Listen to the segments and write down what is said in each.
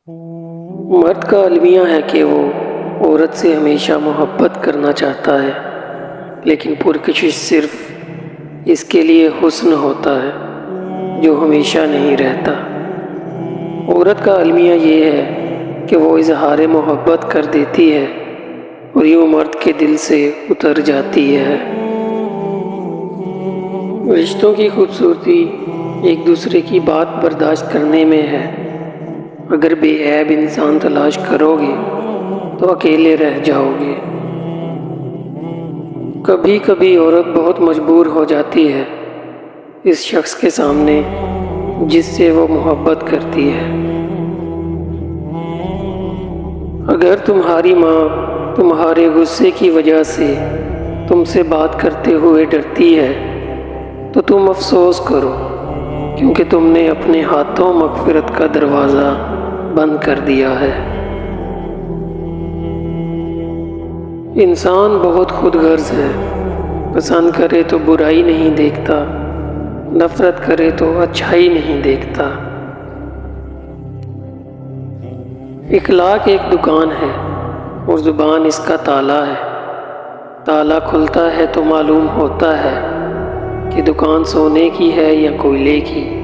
مرد کا المیہ ہے کہ وہ عورت سے ہمیشہ محبت کرنا چاہتا ہے، لیکن پرکشش صرف اس کے لیے حسن ہوتا ہے جو ہمیشہ نہیں رہتا۔ عورت کا المیہ یہ ہے کہ وہ اظہار محبت کر دیتی ہے اور یوں مرد کے دل سے اتر جاتی ہے۔ رشتوں کی خوبصورتی ایک دوسرے کی بات برداشت کرنے میں ہے۔ اگر بے عیب انسان تلاش کرو گے تو اکیلے رہ جاؤ گے۔ کبھی کبھی عورت بہت مجبور ہو جاتی ہے اس شخص کے سامنے جس سے وہ محبت کرتی ہے۔ اگر تمہاری ماں تمہارے غصے کی وجہ سے تم سے بات کرتے ہوئے ڈرتی ہے تو تم افسوس کرو، کیونکہ تم نے اپنے ہاتھوں مغفرت کا دروازہ بند کر دیا ہے۔ انسان بہت خود غرض ہے، پسند کرے تو برائی نہیں دیکھتا، نفرت کرے تو اچھائی نہیں دیکھتا۔ اخلاق ایک دکان ہے اور زبان اس کا تالا ہے۔ تالا کھلتا ہے تو معلوم ہوتا ہے کہ دکان سونے کی ہے یا کوئلے کی۔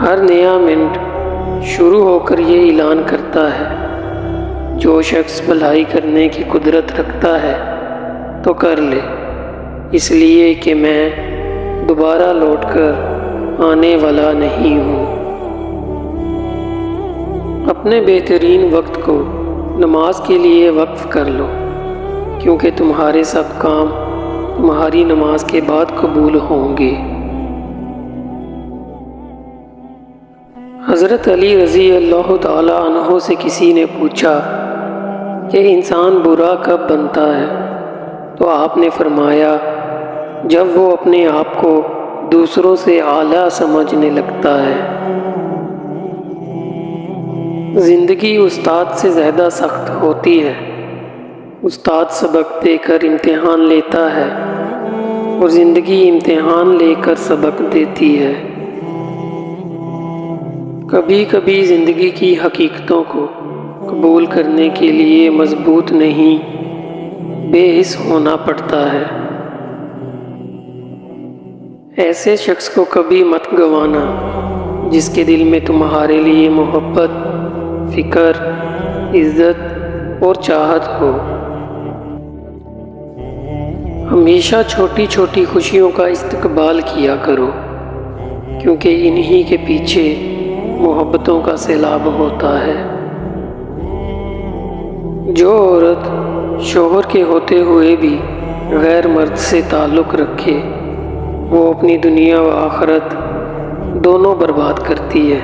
ہر نیا منٹ شروع ہو کر یہ اعلان کرتا ہے، جو شخص بھلائی کرنے کی قدرت رکھتا ہے تو کر لے، اس لیے کہ میں دوبارہ لوٹ کر آنے والا نہیں ہوں۔ اپنے بہترین وقت کو نماز کے لیے وقف کر لو، کیونکہ تمہارے سب کام تمہاری نماز کے بعد قبول ہوں گے۔ حضرت علی رضی اللہ تعالی عنہ سے کسی نے پوچھا کہ انسان برا کب بنتا ہے، تو آپ نے فرمایا جب وہ اپنے آپ کو دوسروں سے اعلیٰ سمجھنے لگتا ہے۔ زندگی استاد سے زیادہ سخت ہوتی ہے۔ استاد سبق دے کر امتحان لیتا ہے اور زندگی امتحان لے کر سبق دیتی ہے۔ کبھی کبھی زندگی کی حقیقتوں کو قبول کرنے کے لیے مضبوط نہیں، بے حس ہونا پڑتا ہے۔ ایسے شخص کو کبھی مت گنوانا جس کے دل میں تمہارے لیے محبت، فکر، عزت اور چاہت ہو۔ ہمیشہ چھوٹی چھوٹی خوشیوں کا استقبال کیا کرو، کیونکہ انہی کے پیچھے محبتوں کا سیلاب ہوتا ہے۔ جو عورت شوہر کے ہوتے ہوئے بھی غیر مرد سے تعلق رکھے، وہ اپنی دنیا و آخرت دونوں برباد کرتی ہے،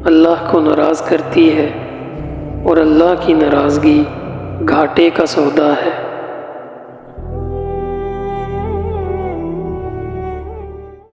اللہ کو ناراض کرتی ہے، اور اللہ کی ناراضگی گھاٹے کا سودا ہے۔